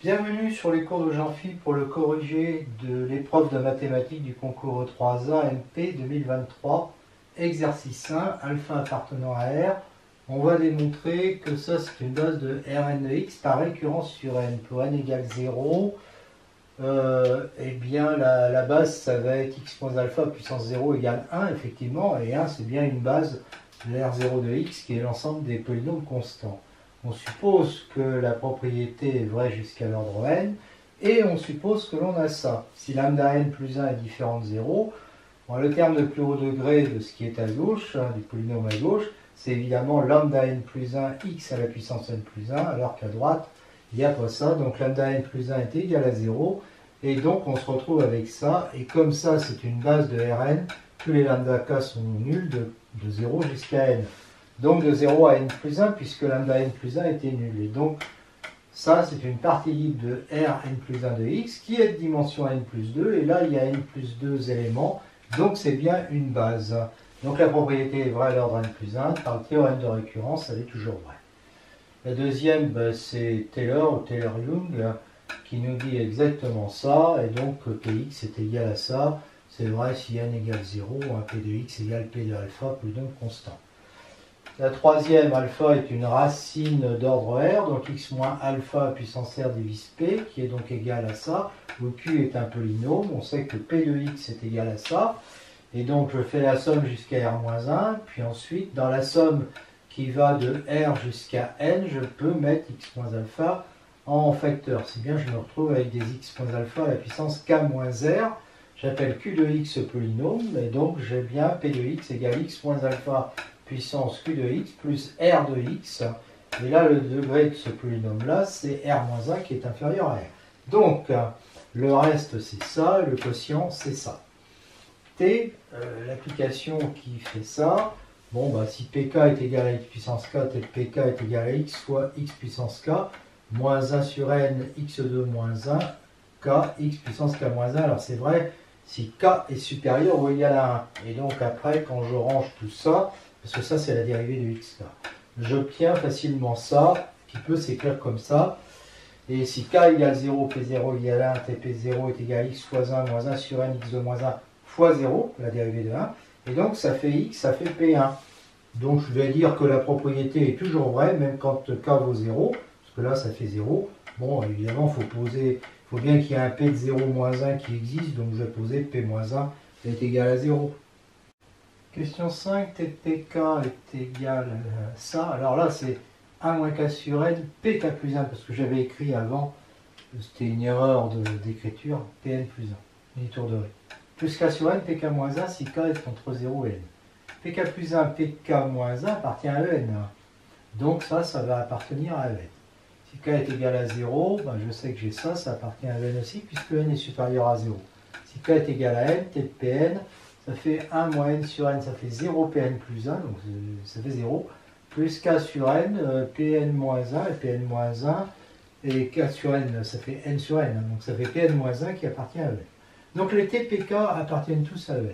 Bienvenue sur les cours de Jean-Phi pour le corrigé de l'épreuve de mathématiques du concours E3A MP 2023, exercice 1, alpha appartenant à R. On va démontrer que ça c'est une base de Rn de x par récurrence sur n. Pour n égale 0, eh bien la base ça va être x moins alpha puissance 0 égale 1 effectivement, et 1 c'est bien une base de R0 de x qui est l'ensemble des polynômes constants. On suppose que la propriété est vraie jusqu'à l'ordre n, et on suppose que l'on a ça. Si lambda n plus 1 est différent de 0, bon, le terme de plus haut degré de ce qui est à gauche, du polynôme à gauche, c'est évidemment lambda n plus 1 x à la puissance n plus 1, alors qu'à droite, il n'y a pas ça. Donc lambda n plus 1 est égal à 0, et donc on se retrouve avec ça, et comme ça c'est une base de Rn, tous les lambda k sont nuls de 0 jusqu'à n. Donc de 0 à n plus 1, puisque lambda n plus 1 était nul. Et donc, ça, c'est une partie libre de R n plus 1 de x, qui est de dimension n plus 2, et là, il y a n plus 2 éléments, donc c'est bien une base. Donc la propriété est vraie à l'ordre n plus 1, par le théorème de récurrence, elle est toujours vraie. La deuxième, c'est Taylor, ou Taylor-Young, qui nous dit exactement ça, et donc Px est égal à ça. C'est vrai si n égale 0, P de x égale P de alpha, polynôme constant. La troisième, alpha, est une racine d'ordre R, donc x moins alpha puissance R divise P, qui est donc égal à ça, où Q est un polynôme, on sait que P de x est égal à ça, et donc je fais la somme jusqu'à R moins 1, puis ensuite, dans la somme qui va de R jusqu'à N, je peux mettre x moins alpha en facteur. C'est bien, je me retrouve avec des x moins alpha à la puissance K moins R, j'appelle Q de x ce polynôme, et donc j'ai bien P de x égale x moins alpha puissance Q de x plus R de x, et là le degré de ce polynôme là c'est R-1 qui est inférieur à R. Donc le reste c'est ça, le quotient c'est ça. T, l'application qui fait ça, bon bah si pk est égal à x puissance k, tel pk est égal à x fois x puissance k, moins 1 sur n, x2 moins 1, k, x puissance k moins 1, alors c'est vrai si k est supérieur ou égal à 1. Et donc après quand je range tout ça, parce que ça c'est la dérivée de xk, j'obtiens facilement ça, qui peut s'écrire comme ça, et si k égale 0, p0 égale 1, tp0 est égal à x fois 1 moins 1 sur n, x2 moins 1 fois 0, la dérivée de 1, et donc ça fait x, ça fait p1. Donc je vais dire que la propriété est toujours vraie, même quand k vaut 0, parce que là ça fait 0, bon évidemment il faut bien qu'il y ait un p de 0 moins 1 qui existe, donc je vais poser p moins 1 est égal à 0. Question 5, Tpk est égal à ça. Alors là, c'est 1 moins k sur n, pk plus 1, parce que j'avais écrit avant, c'était une erreur d'écriture, pn plus 1, unitour de ré. Plus k sur n, pk moins 1, si k est entre 0 et n. Pk plus 1, pk moins 1 appartient à en. Donc ça va appartenir à en. Si k est égal à 0, ben je sais que j'ai ça, ça appartient à en aussi, puisque n est supérieur à 0. Si k est égal à n, t de pn, ça fait 1 moins n sur n, ça fait 0 pn plus 1, donc ça fait 0, plus k sur n, pn moins 1, et pn moins 1, et k sur n, ça fait n sur n, donc ça fait pn moins 1 qui appartient à en. Donc les tpk appartiennent tous à en,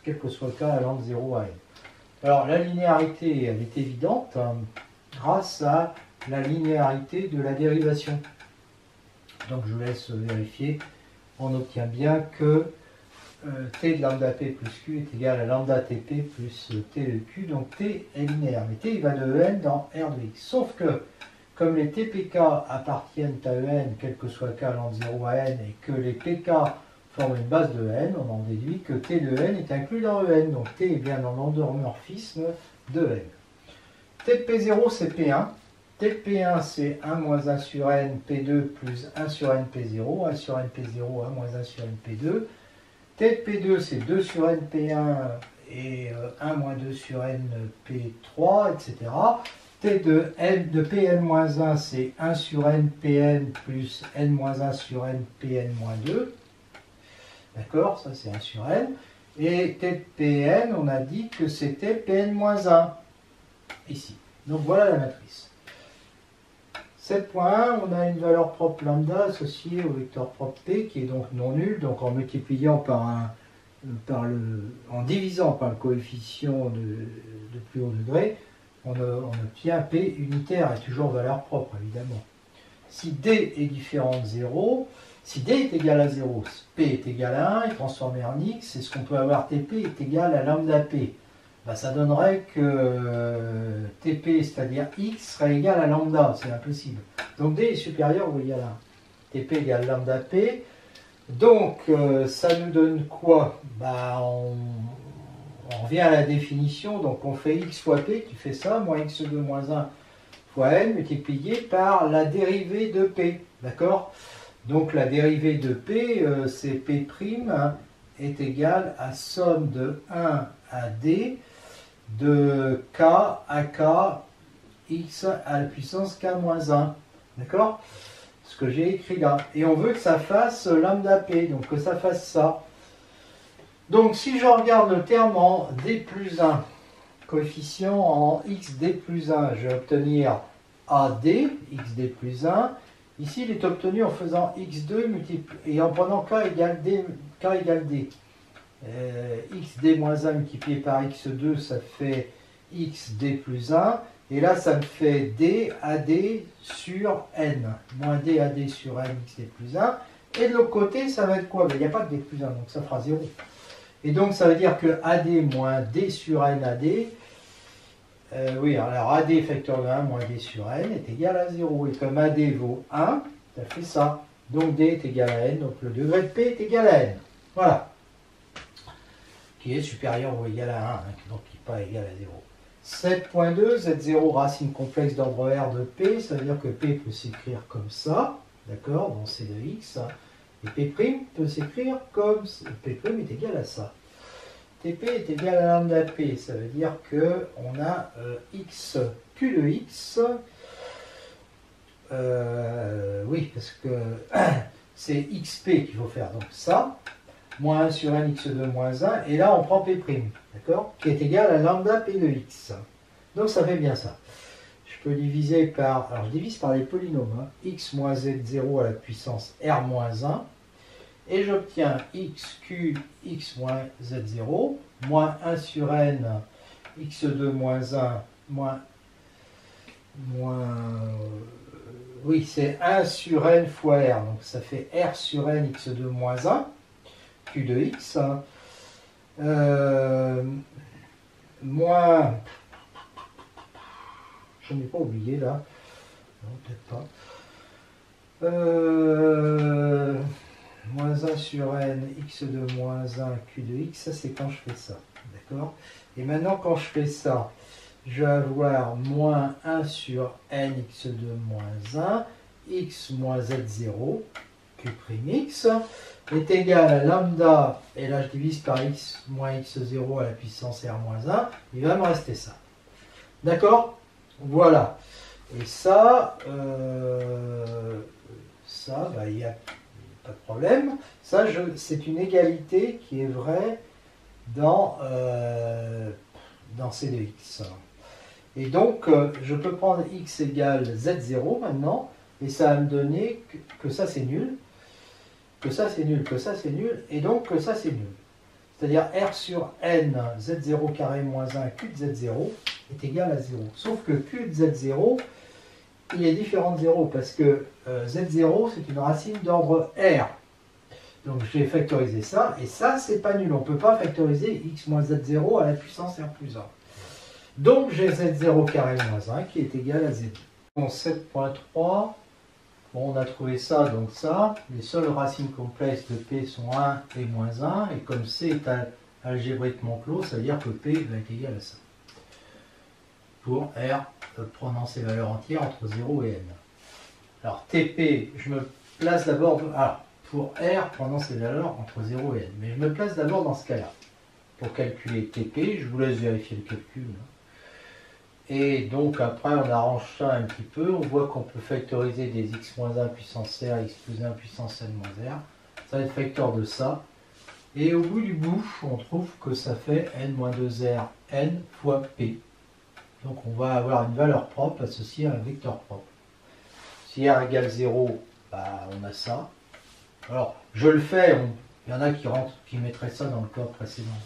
quel que soit le cas allant de 0 à n. Alors la linéarité, elle est évidente, grâce à la linéarité de la dérivation. Donc je vous laisse vérifier, on obtient bien que t de lambda p plus q est égal à lambda tp plus t de q, donc t est linéaire. Mais t il va de en dans R de x. Sauf que, comme les tpk appartiennent à en, quel que soit k allant de 0 à n, et que les pk forment une base de n, on en déduit que t de n est inclus dans en. Donc t est bien dans l'endomorphisme de n. t de p0 c'est p1. T de p1 c'est 1 moins 1 sur n, p2 plus 1 sur n p0, 1 sur n p0, 1 moins 1 sur n p2. T de P2, c'est 2 sur n P1 et 1 moins 2 sur n P3, etc. T de Pn-1, c'est 1 sur n Pn plus n-1 sur n Pn-2. D'accord, ça c'est 1 sur n. Et T de Pn, on a dit que c'était Pn-1, ici. Donc voilà la matrice. 7.1, on a une valeur propre lambda associée au vecteur propre p qui est donc non nul. Donc en multipliant en divisant par le coefficient de plus haut degré, on obtient p unitaire et toujours valeur propre évidemment. si D est différent de 0, si D est égal à 0, P est égal à 1, est transformé en X, est-ce qu'on peut avoir TP est égal à lambda P? Ben, ça donnerait que TP, c'est-à-dire X, serait égal à lambda, c'est impossible. Donc D est supérieur ou égal à 1. TP égale lambda P. Donc ça nous donne quoi? Ben, on revient à la définition, donc on fait X fois P, qui fait ça, moins X2 moins 1 fois N, multiplié par la dérivée de P, d'accord? Donc la dérivée de P, c'est P' est égal à somme de 1 à D de K à K X à la puissance K moins 1. D'accord? Ce que j'ai écrit là. Et on veut que ça fasse lambda P, donc que ça fasse ça. Donc si je regarde le terme en D plus 1, coefficient en XD plus 1, je vais obtenir AD, XD plus 1. Ici, il est obtenu en faisant x2 et en prenant k égale d. Xd moins 1 multiplié par x2, ça fait xd plus 1. Et là, ça me fait d ad sur n. Moins d ad sur n, xd plus 1. Et de l'autre côté, ça va être quoi? Il n'y a pas de d plus 1, donc ça fera 0. Et donc, ça veut dire que ad moins d sur n ad, oui, alors AD facteur de 1 moins D sur N est égal à 0. Et comme AD vaut 1, ça fait ça. Donc D est égal à N, donc le degré de P est égal à N. Voilà. Qui est supérieur ou égal à 1, hein, donc qui n'est pas égal à 0. 7.2, Z0 racine complexe d'ordre R de P, ça veut dire que P peut s'écrire comme ça, d'accord, dans C de X. Et P' peut s'écrire comme P' est égal à ça. TP est égal à lambda P, ça veut dire qu'on a X, Q de X, oui, parce que c'est XP qu'il faut faire, donc ça, moins 1 sur n, x2 moins 1, et là on prend P', d'accord, qui est égal à lambda P de X. Donc ça fait bien ça. Je peux diviser par, alors je divise par les polynômes, hein, X moins Z0 à la puissance R moins 1, et j'obtiens xq x moins z0 moins 1 sur n x2 moins 1 oui, c'est 1 sur n fois r, donc ça fait r sur n x2 moins 1 q de x moins, je n'ai pas oublié là, non peut-être pas, moins 1 sur n, x2 moins 1, q de x, ça c'est quand je fais ça, d'accord? Et maintenant quand je fais ça, je vais avoir moins 1 sur n, x2 moins 1, x moins z0, q'x, est égal à lambda, et là je divise par x moins x0 à la puissance r moins 1, il va me rester ça. D'accord? Voilà. Et ça, bah, il y a pas de problème. Ça, c'est une égalité qui est vraie dans C de x. Et donc, je peux prendre x égale z0 maintenant, et ça va me donner que ça c'est nul, que ça c'est nul, que ça c'est nul, et donc que ça c'est nul. C'est-à-dire R sur n, z0 carré moins 1, q de z0 est égal à 0. Sauf que q de z0, il est différent de 0 parce que z0 c'est une racine d'ordre R. Donc je vais factoriser ça, et ça c'est pas nul. On ne peut pas factoriser x moins z0 à la puissance R plus 1. Donc j'ai z0 carré moins 1 qui est égal à 0. Bon, 7.3, bon, on a trouvé ça, donc ça. Les seules racines complexes de P sont 1 et moins 1, et comme C est algébriquement clos, ça veut dire que P va être égal à ça. Pour R prenant ses valeurs entières entre 0 et n. Alors TP, je me place d'abord pour R prenant ses valeurs entre 0 et n. Mais je me place d'abord dans ce cas-là. Pour calculer TP, je vous laisse vérifier le calcul. Et donc après on arrange ça un petit peu, on voit qu'on peut factoriser des x-1 puissance R, x plus 1 puissance n-R. Ça va être facteur de ça. Et au bout du bout, on trouve que ça fait n-2r, n fois P. Donc on va avoir une valeur propre associée à un vecteur propre. Si R égale 0, bah, on a ça. Alors, je le fais, il y en a qui mettraient ça dans le cas précédent.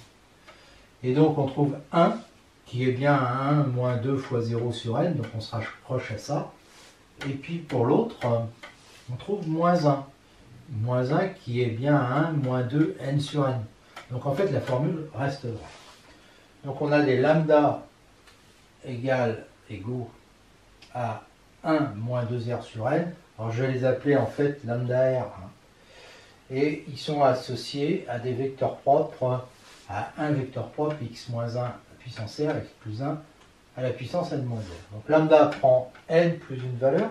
Et donc on trouve 1, qui est bien 1 moins 2 fois 0 sur n, donc on se rapproche à ça. Et puis pour l'autre, on trouve moins 1. Moins 1 qui est bien 1 moins 2 n sur n. Donc en fait la formule reste vraie. Donc on a des lambda égaux à 1 moins 2r sur n. Alors je vais les appeler en fait lambda r. Et ils sont associés à des vecteurs propres, à un vecteur propre x moins 1 à la puissance r, x plus 1 à la puissance n moins r. Donc lambda prend n plus une valeur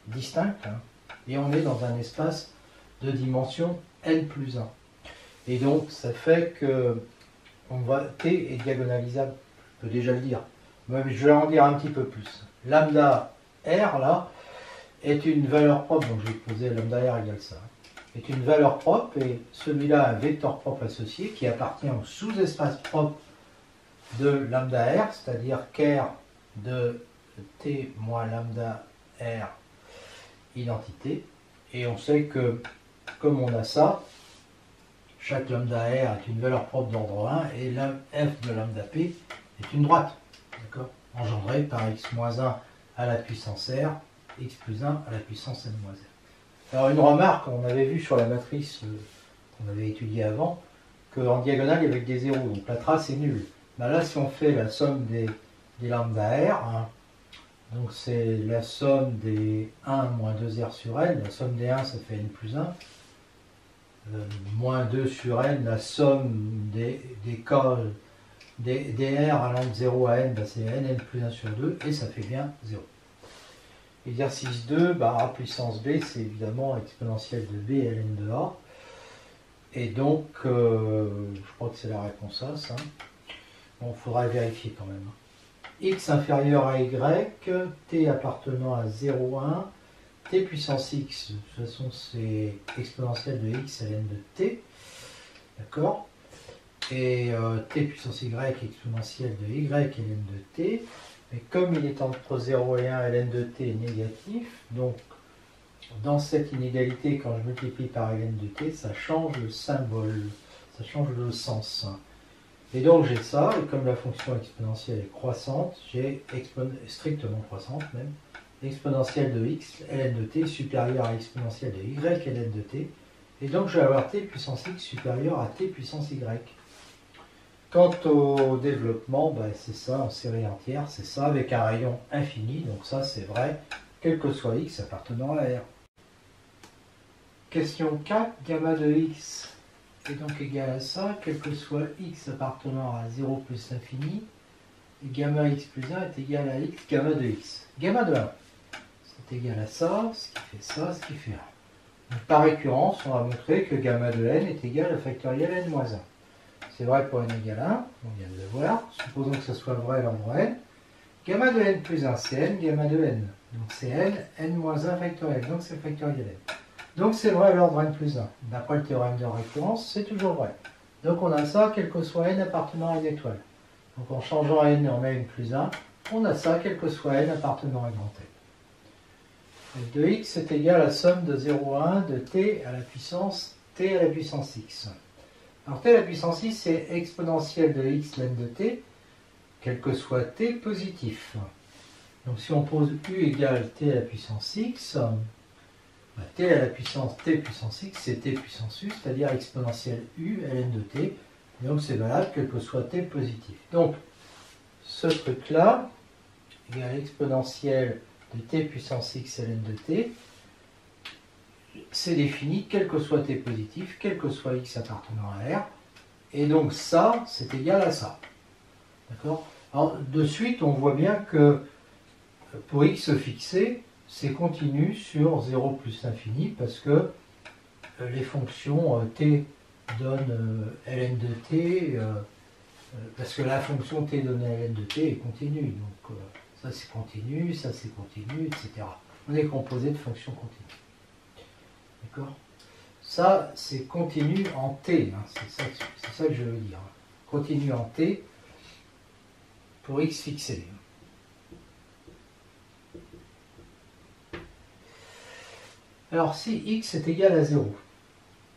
distincte, et on est dans un espace de dimension n plus 1. Et donc ça fait que t est diagonalisable, je peux déjà le dire. Mais je vais en dire un petit peu plus. Lambda r là est une valeur propre, donc je vais poser lambda r égale ça, est une valeur propre, et celui-là a un vecteur propre associé qui appartient au sous-espace propre de lambda r, c'est-à-dire qu'r de t moins lambda r identité. Et on sait que comme on a ça, chaque lambda r est une valeur propre d'ordre 1 et f de lambda p est une droite, d'accord, engendrée par x moins 1 à la puissance r, x plus 1 à la puissance n moins r. Alors une remarque, on avait vu sur la matrice qu'on avait étudiée avant, qu'en diagonale il y avait des zéros, donc la trace est nulle. Ben là, si on fait la somme des lambda r, donc c'est la somme des 1 moins 2r sur n, la somme des 1 ça fait n plus 1, moins 2 sur n, la somme des r allant de 0 à n, c'est n plus 1 sur 2, et ça fait bien 0. Exercice 2, a puissance b, c'est évidemment exponentielle de b ln de a. Et donc, je crois que c'est la réponse A, ça. Bon, il faudra vérifier quand même. X inférieur à y, t appartenant à 0, 1, t puissance x, de toute façon c'est exponentielle de x ln de t, d'accord, et t puissance y exponentielle de y ln de t, mais comme il est entre 0 et 1, ln de t est négatif, donc dans cette inégalité, quand je multiplie par ln de t, ça change le symbole, ça change le sens. Et donc j'ai ça, et comme la fonction exponentielle est croissante, j'ai strictement croissante même, exponentielle de x ln de t supérieure à l'exponentielle de y ln de t, et donc je vais avoir t puissance x supérieure à t puissance y. Quant au développement, c'est ça en série entière, c'est ça avec un rayon infini, donc ça c'est vrai, quel que soit x appartenant à R. Question 4, gamma de x est donc égal à ça, quel que soit x appartenant à 0 plus l'infini, et gamma x plus 1 est égal à x gamma de x. Gamma de 1, c'est égal à ça, ce qui fait ça, ce qui fait 1. Donc, par récurrence, on va montrer que gamma de n est égal à factoriel n moins 1. C'est vrai pour n égale 1, on vient de le voir. Supposons que ce soit vrai l'ordre n. Gamma de n plus 1, c'est n, gamma de n. Donc c'est n moins 1 factoriel, donc c'est factoriel n. Donc c'est vrai l'ordre n plus 1. D'après le théorème de récurrence, c'est toujours vrai. Donc on a ça, quel que soit n appartenant à une étoile. Donc en changeant n en n plus 1, on a ça, quel que soit n appartenant à grand n. F de x est égal à la somme de 0 à 1 de t à la puissance x. Alors t à la puissance x, c'est exponentielle de x ln de t, quel que soit t positif. Donc si on pose u égale t à la puissance x, t à la puissance t puissance x, c'est t puissance u, c'est-à-dire exponentielle u ln de t. Et donc c'est valable quel que soit t positif. Donc ce truc-là, égale exponentielle de t puissance x ln de t, c'est défini quel que soit t positif, quel que soit x appartenant à R, et donc ça, c'est égal à ça. D'accord? Alors, de suite, on voit bien que pour x fixé, c'est continu sur 0 plus l'infini, parce que les fonctions t donnent ln de t, parce que la fonction t donne ln de t est continue. Donc ça c'est continu, etc. On est composé de fonctions continues. D'accord? Ça, c'est continu en t, c'est ça que je veux dire. Continu en t pour x fixé. Alors, si x est égal à 0,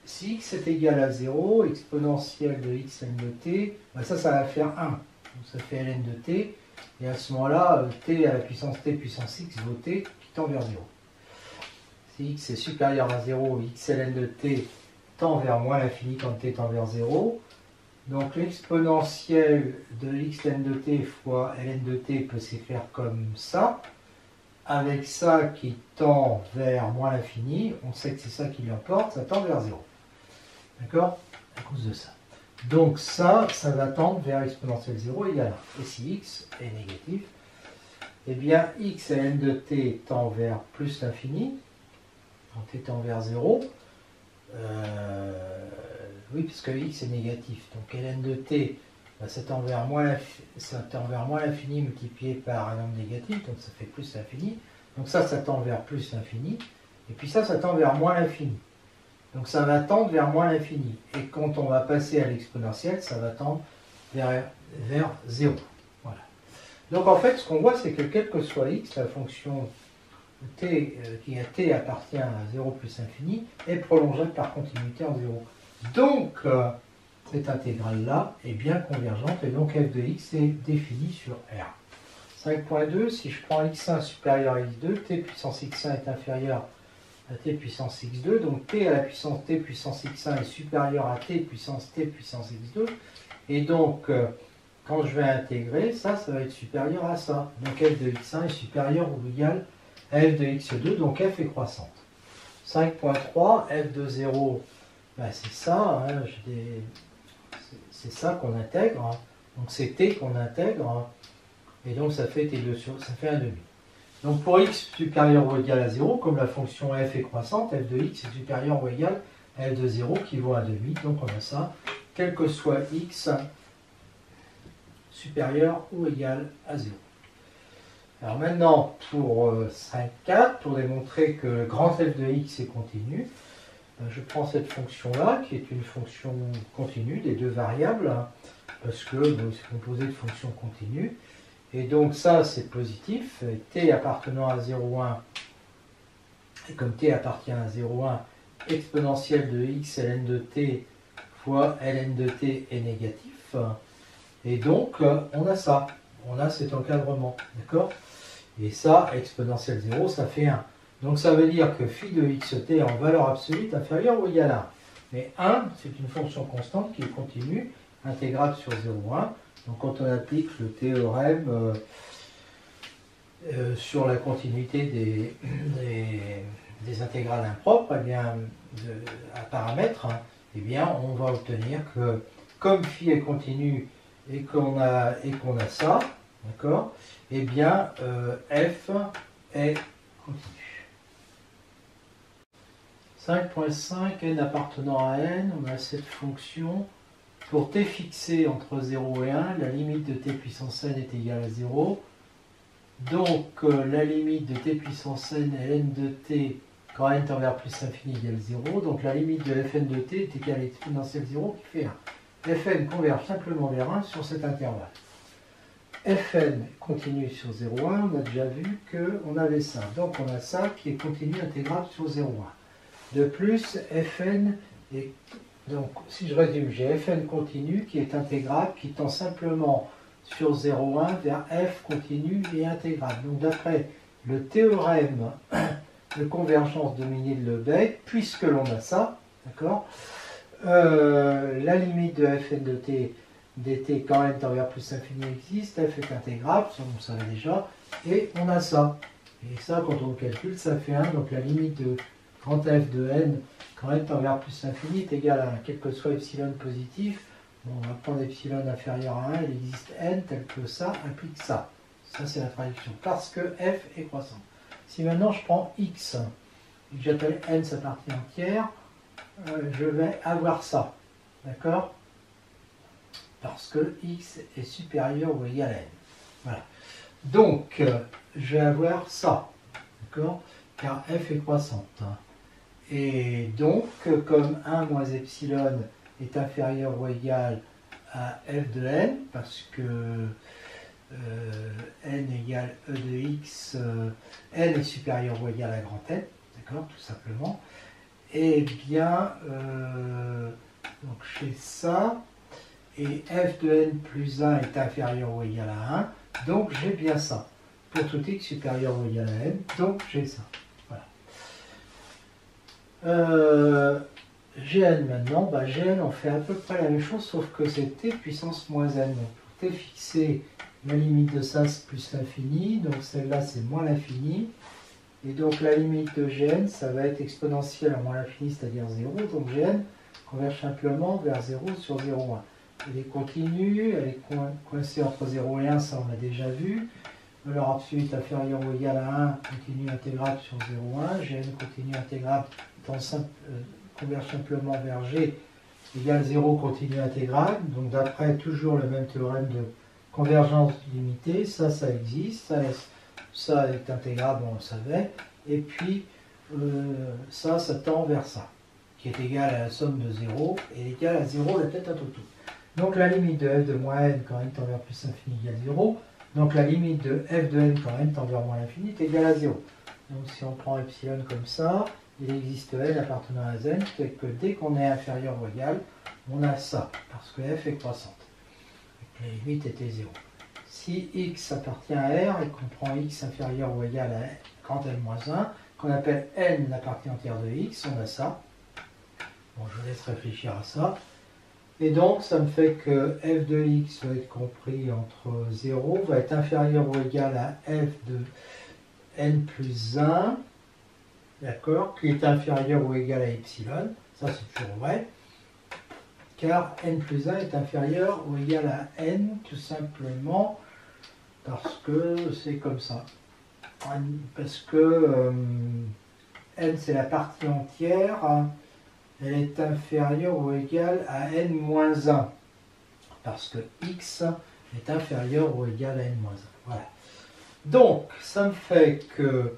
si x est égal à 0, exponentielle de x ln de t, ça va faire 1. Donc ça fait ln de t, et à ce moment-là, t à la puissance t puissance x vaut t, tend vers 0. Si x est supérieur à 0, x ln de t tend vers moins l'infini quand t tend vers 0. Donc l'exponentielle de x ln de t fois ln de t peut s'écrire comme ça. Avec ça qui tend vers moins l'infini, on sait que c'est ça qui l'emporte, ça tend vers 0. D'accord? À cause de ça. Donc ça va tendre vers exponentielle 0 égale 1. Et si x est négatif, eh bien x ln de t tend vers plus l'infini, quand t tend vers 0. Oui, puisque x est négatif. Donc ln de t, ça tend vers moins l'infini multiplié par un nombre négatif, donc ça fait plus l'infini. Donc ça tend vers plus l'infini. Et puis ça tend vers moins l'infini. Donc ça va tendre vers moins l'infini. Et quand on va passer à l'exponentielle, ça va tendre vers 0. Voilà. Donc en fait, ce qu'on voit, c'est que quel que soit x, la fonction t qui à t appartient à 0 plus infini est prolongeable par continuité en 0. Donc cette intégrale-là est bien convergente et donc f de x est définie sur R. 5.2, si je prends x1 supérieur à x2, t puissance x1 est inférieur à t puissance x2, donc t à la puissance t puissance x1 est supérieur à t puissance x2, et donc quand je vais intégrer, ça va être supérieur à ça. Donc f de x1 est supérieur ou égal à f de x2, donc f est croissante. 5.3, f de 0, c'est ça, hein, c'est ça qu'on intègre, hein. Donc c'est t qu'on intègre, hein. Et donc ça fait t2 ça fait 1,5. Donc pour x supérieur ou égal à 0, comme la fonction f est croissante, f de x est supérieur ou égal à f de 0 qui vaut 1,5. Donc on a ça, quel que soit x supérieur ou égal à 0. Alors maintenant, pour 5.4, pour démontrer que le grand f de x est continu, je prends cette fonction-là, qui est une fonction continue des deux variables, hein, parce que c'est composé de fonctions continues. Et donc ça, c'est positif. T appartenant à 0,1, et comme t appartient à 0,1, exponentielle de x ln de t fois ln de t est négatif. Et donc, on a ça. On a cet encadrement. D'accord? Et ça, exponentielle 0, ça fait 1. Donc ça veut dire que phi de xt en valeur absolue est inférieur ou égal à 1. Mais 1, c'est une fonction constante qui est continue, intégrable sur 0,1. Donc quand on applique le théorème sur la continuité des intégrales impropres, eh bien, à paramètres, hein, eh bien, on va obtenir que comme phi est continu et qu'on a ça, d'accord, eh bien f est continu. 5.5, n appartenant à n, on a cette fonction. Pour t fixé entre 0 et 1, la limite de t puissance n est égale à 0. Donc la limite de t puissance n ln de t quand n tend vers plus l'infini égale 0. Donc la limite de fn de t est égale à exponentielle 0 qui fait 1. Fn converge simplement vers 1 sur cet intervalle. Fn continue sur 0,1, on a déjà vu qu'on avait ça. Donc on a ça qui est continu intégrable sur 0,1. De plus, Fn est... Donc, si je résume, j'ai Fn continu qui est intégrable, qui tend simplement sur 0,1 vers f continu et intégrable. Donc, d'après le théorème de convergence de Ménil-Lebesgue, puisque l'on a ça, d'accord, la limite de Fn de t dt quand n tend vers plus l'infini existe, f est intégrable, ça on le savait déjà, et on a ça. Et ça, quand on le calcule, ça fait 1, donc la limite de grand f de n quand n tend vers plus l'infini est égal à 1, quel que soit epsilon positif. Bon, on va prendre epsilon inférieur à 1, il existe n tel que ça implique ça. Ça, c'est la traduction, parce que f est croissant. Si maintenant je prends x, et que j'appelle n sa partie entière, je vais avoir ça. D'accord? Parce que x est supérieur ou égal à n. Voilà. Donc, je vais avoir ça. D'accord? Car f est croissante. Et donc, comme 1 moins epsilon est inférieur ou égal à f de n, parce que n égale e de x, n est supérieur ou égal à grand n, d'accord, tout simplement, et bien, donc j'ai ça, et f de n plus 1 est inférieur ou égal à 1, donc j'ai bien ça. pour tout x supérieur ou égal à n, donc j'ai ça. Voilà. Gn maintenant, Gn on fait à peu près la même chose sauf que c'est t puissance moins n. Donc pour t fixé, la limite de ça c'est plus l'infini, donc celle-là c'est moins l'infini. Et donc la limite de Gn, ça va être exponentielle à moins l'infini, c'est-à-dire 0. Donc Gn converge simplement vers 0 sur 0,1. Elle est continue, elle est coincée entre 0 et 1, ça on l'a déjà vu. Valeur absolue inférieure ou égale à 1, continue intégrable sur 0,1. Gn continue intégrable converge simplement vers G égale 0 continue intégrable. Donc d'après toujours le même théorème de convergence limitée, ça existe, ça est intégrable, on le savait. Et puis ça tend vers ça, qui est égal à la somme de 0 et égal à 0 la tête à tout. Donc la limite de f de moins n quand n tend vers plus infini égale 0. Donc la limite de f de n quand n tend vers moins l'infini est égale à 0. Donc si on prend epsilon comme ça, il existe n appartenant à n, c'est que dès qu'on est inférieur ou égal, on a ça, parce que f est croissante. Donc la limite était 0. Si x appartient à R et qu'on prend x inférieur ou égal à grand n moins 1, qu'on appelle n la partie entière de x, on a ça. Bon, je vous laisse réfléchir à ça. Et donc, ça me fait que f de x va être compris entre 0, va être inférieur ou égal à f de n plus 1, d'accord, qui est inférieur ou égal à epsilon, ça c'est toujours vrai, car n plus 1 est inférieur ou égal à n, tout simplement parce que c'est comme ça. Parce que n c'est la partie entière, elle est inférieure ou égale à n moins 1, parce que x est inférieur ou égal à n moins 1. Voilà. Donc, ça me fait que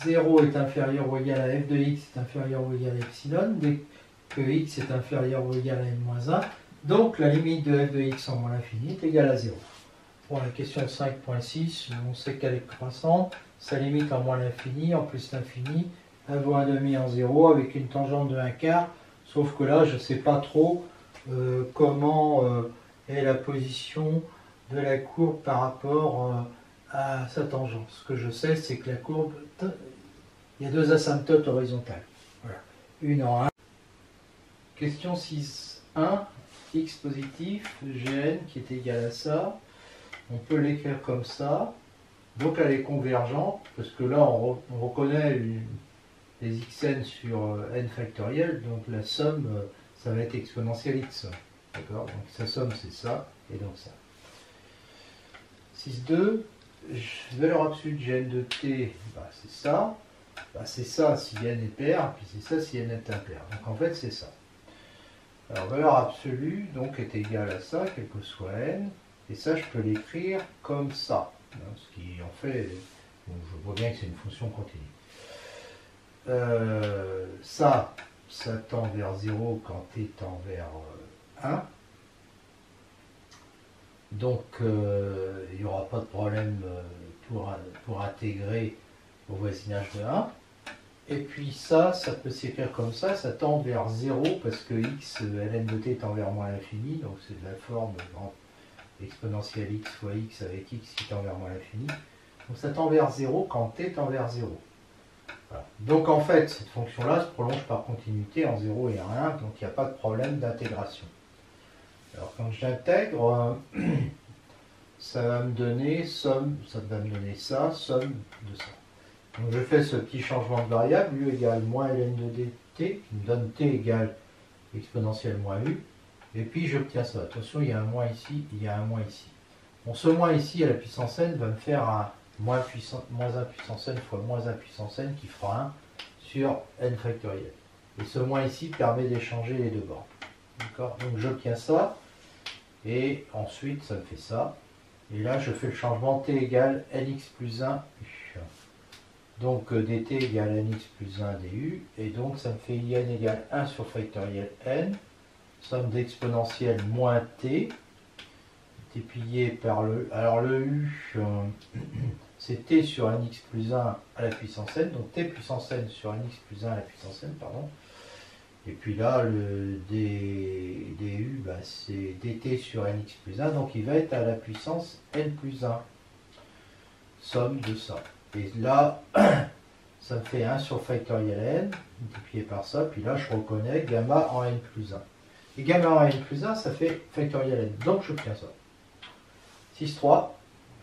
0 est inférieur ou égal à f de x est inférieur ou égal à epsilon, dès que x est inférieur ou égal à n moins 1, donc la limite de f de x en moins l'infini est égale à 0. Pour la question 5.6, on sait qu'elle est croissante, sa limite en moins l'infini, en plus l'infini, elle vaut 1,5 en 0 avec une tangente de 1/4, sauf que là je ne sais pas trop comment est la position de la courbe par rapport à sa tangente. Ce que je sais, c'est que la courbe, il y a deux asymptotes horizontales. Voilà. Une en 1. Question 6.1, x positif, gn qui est égal à ça. On peut l'écrire comme ça. Donc elle est convergente, parce que là on reconnaît les xn sur n factoriel, donc la somme, ça va être exponentielle x. D'accord? Donc sa somme c'est ça, et donc ça. 6.2, valeur absolue de gn de t, c'est ça. C'est ça si n est pair, puis c'est ça si n est impair. Donc en fait c'est ça. Alors valeur absolue donc est égale à ça, quel que soit n, et ça je peux l'écrire comme ça. Ce qui en fait, bon, je vois bien que c'est une fonction continue. Ça tend vers 0 quand t tend vers 1. Donc il n'y aura pas de problème pour intégrer au voisinage de 1. Et puis ça peut s'écrire comme ça tend vers 0 parce que x, ln de t tend vers moins l'infini, donc c'est de la forme exponentielle x fois x avec x qui tend vers moins l'infini. Donc ça tend vers 0 quand t tend vers 0. Voilà. Donc en fait, cette fonction-là se prolonge par continuité en 0 et en 1, donc il n'y a pas de problème d'intégration. Alors quand j'intègre, ça va me donner somme, ça va me donner ça, somme de ça. Donc je fais ce petit changement de variable, u égale moins ln de dt, qui me donne t égale exponentielle moins u, et puis j'obtiens ça. Attention, il y a un moins ici, il y a un moins ici. Bon, ce moins ici à la puissance n va me faire un moins 1 puissance n fois moins 1 puissance n qui fera 1 sur n factoriel. Et ce moins ici permet d'échanger les deux bornes. D'accord? Donc j'obtiens ça, et ensuite ça me fait ça. Et là je fais le changement t égale nx plus 1 u. Donc dt égale nx plus 1 du, et donc ça me fait in égale 1 sur factoriel n, somme d'exponentielle moins t, multiplié par le... Alors le u, c'est t sur nx plus 1 à la puissance n, donc t puissance n sur nx plus 1 à la puissance n, pardon. Et puis là, le du, c'est dt sur nx plus 1, donc il va être à la puissance n plus 1. somme de ça. Et là, ça me fait 1 sur factoriel n, multiplié par ça, puis là je reconnais gamma en n plus 1. Et gamma en n plus 1, ça fait factoriel n, donc je tiens ça. 6,3,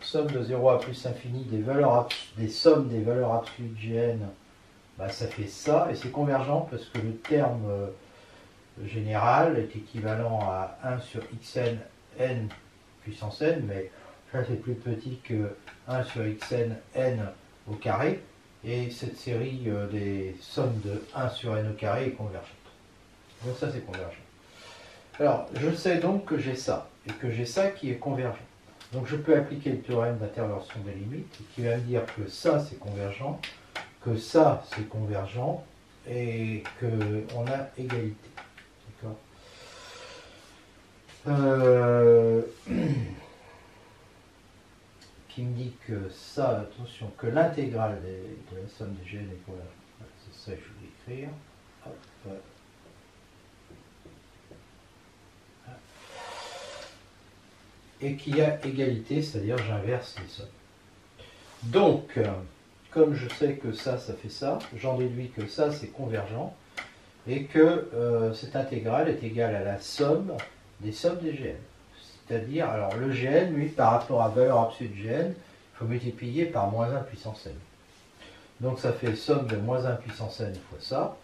somme de 0 à plus infini des sommes des valeurs absolues de Gn, bah, ça fait ça, et c'est convergent parce que le terme général est équivalent à 1 sur xn n puissance n, mais ça c'est plus petit que 1 sur xn n au carré, et cette série des sommes de 1 sur n au carré est convergente. Donc ça c'est convergent. Alors je sais donc que j'ai ça, et que j'ai ça qui est convergent. Donc je peux appliquer le théorème d'interversion des limites, qui va me dire que ça c'est convergent, que ça c'est convergent, et qu'on a égalité. D'accord. Qui me dit que ça, attention, que l'intégrale de la somme des Gn est convergente. C'est ça que je vais écrire. Hop. Et qu'il y a égalité, c'est-à-dire j'inverse les sommes. Donc, comme je sais que ça fait ça, j'en déduis que ça c'est convergent, et que cette intégrale est égale à la somme des sommes des Gn. C'est-à-dire, alors le Gn, lui, par rapport à valeur absolue de Gn, il faut multiplier par moins 1 puissance n. Donc ça fait somme de moins 1 puissance n fois ça,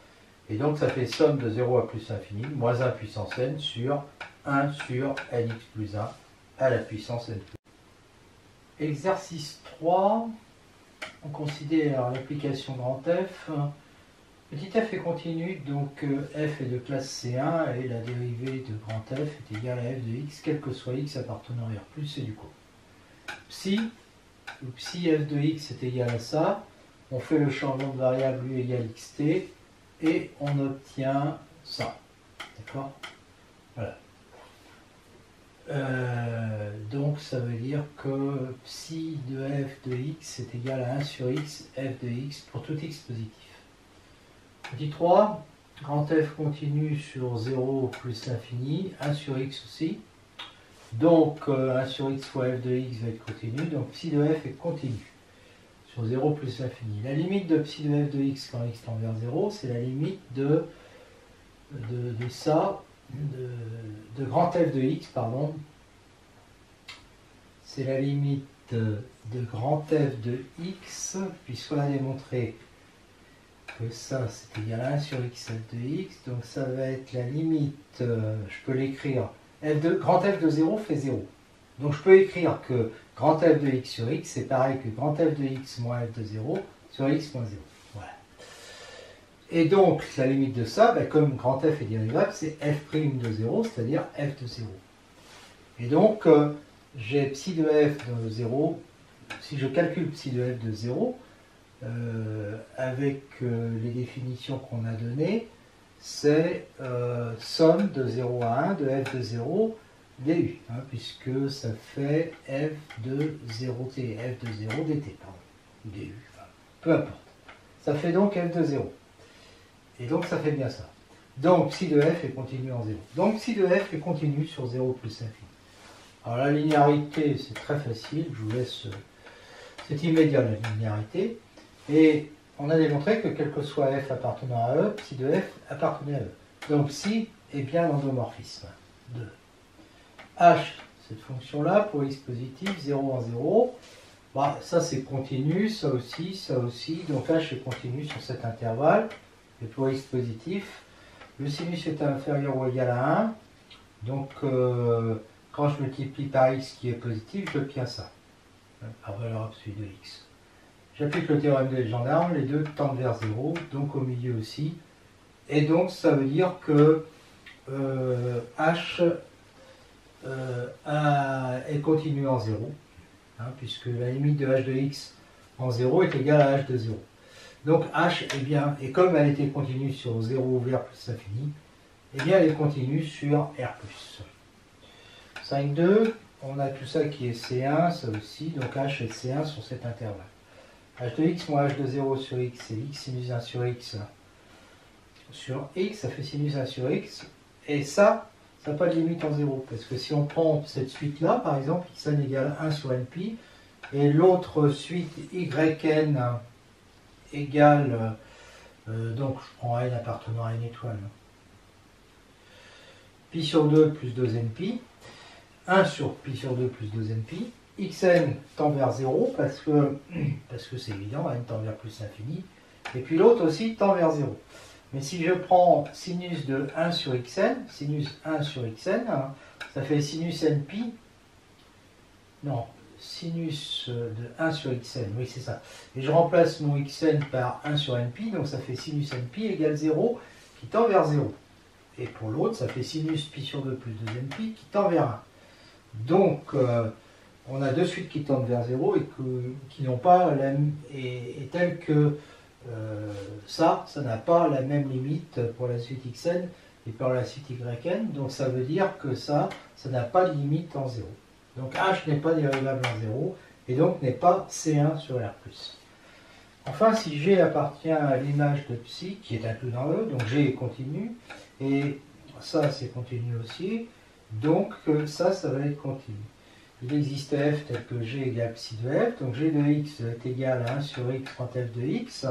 et donc ça fait somme de 0 à plus infini, moins 1 puissance n sur 1 sur nx plus 1 à la puissance n plus 1. Exercice 3, on considère l'application grand F. Petit f est continu, donc f est de classe C1 et la dérivée de grand f est égale à f de x, quel que soit x appartenant à R plus et du coup. Psi, ou psi f de x est égal à ça, on fait le changement de variable u égale xt et on obtient ça. D'accord? Voilà. Donc ça veut dire que psi de f de x est égal à 1 sur x, f de x pour tout x positif. Petit 3, grand f continue sur 0 plus l'infini, 1 sur x aussi. Donc 1 sur x fois f de x va être continu, donc psi de f est continu sur 0 plus l'infini. La limite de psi de f de x quand x tend vers 0, c'est la limite de ça, de grand f de x, pardon. C'est la limite de grand f de x, puisqu'on a démontré que ça c'est égal à 1 sur x f de x, donc ça va être la limite, je peux l'écrire, grand f de 0 fait 0. Donc je peux écrire que grand f de x sur x c'est pareil que grand f de x moins f de 0 sur x moins 0. Voilà. Et donc la limite de ça, comme grand f est dérivable, c'est f' de 0, c'est-à-dire f de 0. Et donc j'ai psi de f de 0, si je calcule psi de f de 0, avec les définitions qu'on a données, c'est somme de 0 à 1 de f de 0 du, puisque ça fait f de 0t, f de 0 dt, pardon, du, peu importe. Ça fait donc f de 0. Et donc ça fait bien ça. Donc psi de f est continu en 0. Donc psi de f est continu sur 0 plus infini. Alors la linéarité, c'est très facile, je vous laisse, c'est immédiat la linéarité. Et on a démontré que quel que soit f appartenant à E, psi de f appartenait à E. Donc psi est bien l'endomorphisme de h, cette fonction-là, pour x positif, 0 en 0. Bah, ça c'est continu, ça aussi, donc h est continu sur cet intervalle. Et pour x positif, le sinus est inférieur ou égal à 1. Donc quand je multiplie par x qui est positif, j'obtiens ça, par valeur absolue de x. J'applique le théorème de Legendre, les deux tendent vers 0, donc au milieu aussi. Et donc ça veut dire que h est continu en 0, puisque la limite de h de x en 0 est égale à h de 0. Donc h est bien, et comme elle était continue sur 0 ouvert plus infini, eh bien elle est continue sur R+. 5,2, on a tout ça qui est C1, ça aussi, donc h est C1 sur cet intervalle. h de x moins h de 0 sur x, c'est x sinus 1 sur x sur x, ça fait sinus 1 sur x, et ça n'a pas de limite en 0, parce que si on prend cette suite-là, par exemple, xn égale 1 sur npi, et l'autre suite yn égale, donc je prends n appartenant à une étoile, pi sur 2 plus 2npi, 1 sur pi sur 2 plus 2npi, xn tend vers 0 parce que c'est évident, n tend vers plus l'infini, et puis l'autre aussi tend vers 0. Mais si je prends sinus de 1 sur xn, sinus 1 sur xn, ça fait sinus npi, non, sinus de 1 sur xn, oui c'est ça. Et je remplace mon xn par 1 sur npi, donc ça fait sinus npi égale 0 qui tend vers 0. Et pour l'autre, ça fait sinus pi sur 2 plus 2npi qui tend vers 1. Donc, on a deux suites qui tendent vers 0 et qui n'ont pas la même... Et telles que ça n'a pas la même limite pour la suite xn et pour la suite yn. Donc, ça veut dire que ça n'a pas de limite en 0. Donc, h n'est pas dérivable en 0 et donc n'est pas C1 sur R+. Enfin, si G appartient à l'image de psi, qui est inclus dans E, donc G est continu, et ça c'est continu aussi, donc ça va être continu. Il existe f tel que G égale psi de f, donc G de x est égal à 1 sur x grand f de x,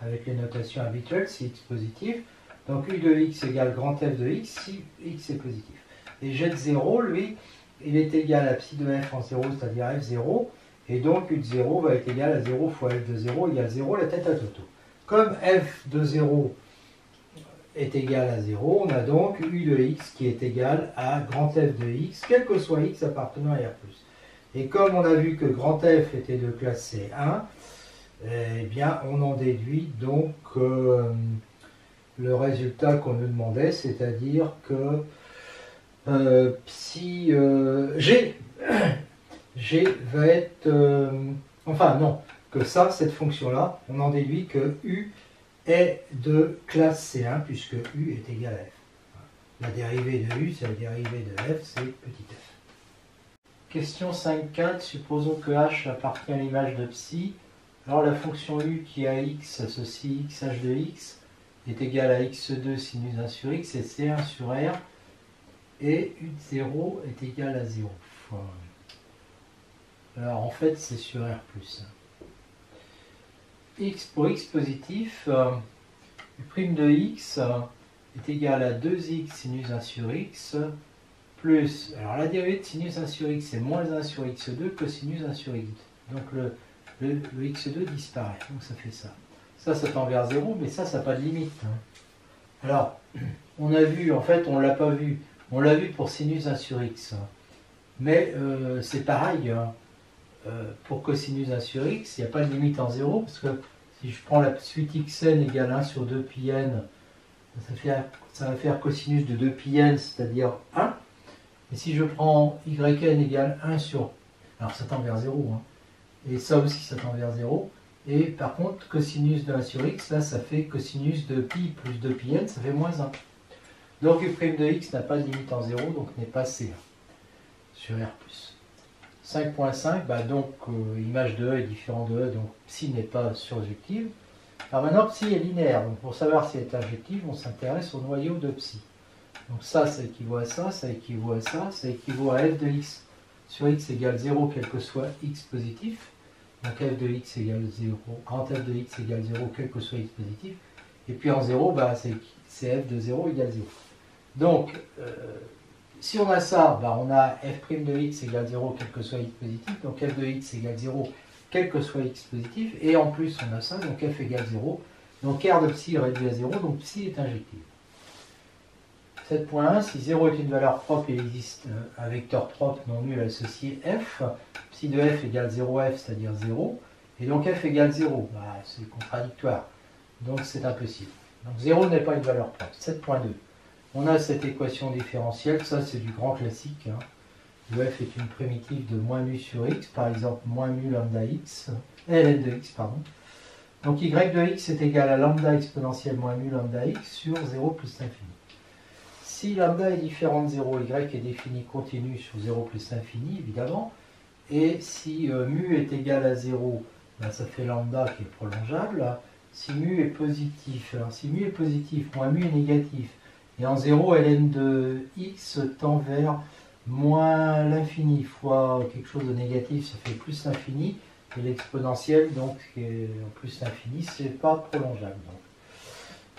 avec les notations habituelles si x positif, donc U de x égale grand f de x si x est positif. Et G de 0, lui, il est égal à psi de f en 0, c'est-à-dire f0, et donc U de 0 va être égal à 0 fois f de 0 égale 0, la tête à toto. Comme f de 0 est égal à 0, on a donc U de x qui est égal à grand f de x, quel que soit x appartenant à R+. Et comme on a vu que grand f était de classe C1, eh bien on en déduit donc le résultat qu'on nous demandait, c'est-à-dire que si G va être... enfin non, que ça, cette fonction-là, on en déduit que U est de classe C1 puisque U est égal à F. La dérivée de U, c'est la dérivée de F, c'est petit f. Question 5.4, supposons que H appartient à l'image de psi. Alors la fonction U qui a x, ceci x h de x, est égal à x2 sinus 1 sur x et C1 sur R, et U de 0 est égal à 0. Alors en fait c'est sur R+. X pour x positif, U' de x est égal à 2x sinus 1 sur x plus, alors la dérivée de sinus 1 sur x c'est moins 1 sur x2 que sinus 1 sur x2. Donc le x2 disparaît, donc ça fait ça. Ça tend vers 0, mais ça n'a pas de limite. Alors, on a vu, en fait on ne l'a pas vu, on l'a vu pour sinus 1 sur x. Mais c'est pareil, pour cosinus 1 sur x, il n'y a pas de limite en 0, parce que si je prends la suite xn égale 1 sur 2 pi n, ça va faire cosinus de 2 pi n, c'est-à-dire 1. Et si je prends yn égale 1 sur... Alors ça tend vers 0, hein, et ça aussi ça tend vers 0. Et par contre, cosinus de 1 sur x, là ça fait cosinus de pi plus 2 pi n, ça fait moins 1. Donc U' de x n'a pas de limite en 0, donc n'est pas C1 sur R+. 5.5, bah donc image de E est différent de E, donc psi n'est pas surjective. Alors maintenant, psi est linéaire, donc pour savoir si elle est injective, on s'intéresse au noyau de psi. Donc ça équivaut à ça, ça équivaut à ça, ça équivaut à f de x sur x égale 0, quel que soit x positif. Donc f de x égale 0, grand f de x égale 0, quel que soit x positif. Et puis en 0, bah, c'est f de 0 égale 0. Donc, si on a ça, bah on a f' de x égale 0, quel que soit x positif. Donc f de x égale 0, quel que soit x positif. Et en plus, on a ça, donc f égale 0. Donc r de psi est réduit à 0, donc psi est injective. 7.1, si 0 est une valeur propre, il existe un vecteur propre non nul associé f. Psi de f égale 0f, c'est-à-dire 0. Et donc f égale 0, bah, c'est contradictoire. Donc c'est impossible. Donc 0 n'est pas une valeur propre. 7.2. On a cette équation différentielle, ça c'est du grand classique. Hein. Le f est une primitive de moins mu sur x, par exemple moins mu lambda x, ln de x, pardon. Donc y de x est égal à lambda exponentielle moins mu lambda x sur 0 plus l'infini. Si lambda est différent de 0, y est défini continu sur 0 plus l'infini, évidemment. Et si mu est égal à 0, ben, ça fait lambda qui est prolongeable. Si mu est positif, alors si mu est positif, moins mu est négatif, et en 0, ln de x tend vers moins l'infini fois quelque chose de négatif, ça fait plus l'infini, et l'exponentielle, donc en plus l'infini, c'est pas prolongeable. Donc,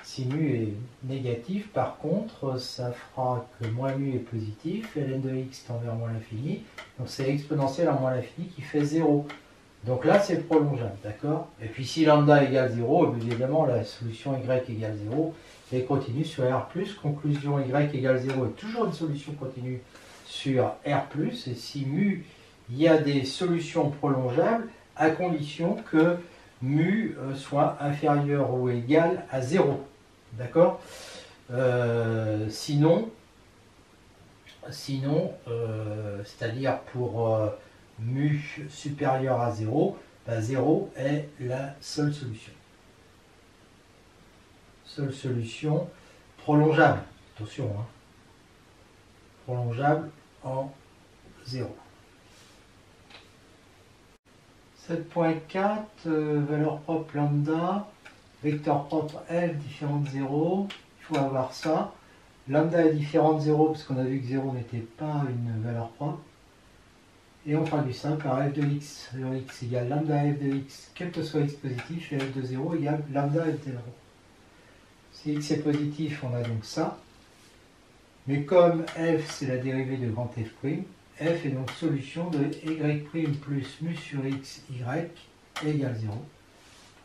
si mu est négatif, par contre, ça fera que moins mu est positif, ln de x tend vers moins l'infini, donc c'est l'exponentielle en moins l'infini qui fait 0. Donc là, c'est prolongeable, d'accord? Et puis si lambda égale 0, évidemment, la solution y égale 0 est continue sur R+, conclusion y égale 0 est toujours une solution continue sur R+, et si mu, il y a des solutions prolongeables à condition que mu soit inférieur ou égal à 0. D'accord? Sinon, c'est-à-dire pour mu supérieur à 0, 0 est la seule solution. Seule solution prolongeable. Attention, hein. Prolongeable en 0. 7.4, valeur propre lambda, vecteur propre F différent de 0. Il faut avoir ça. Lambda est différent de 0 parce qu'on a vu que 0 n'était pas une valeur propre. Et on traduit ça par f de x. Alors x égale lambda f de x, quel que soit x positif, et f de 0 égale lambda f de 0. Si x est positif, on a donc ça. Mais comme f c'est la dérivée de grand F', f est donc solution de y' plus mu sur x, y égale 0.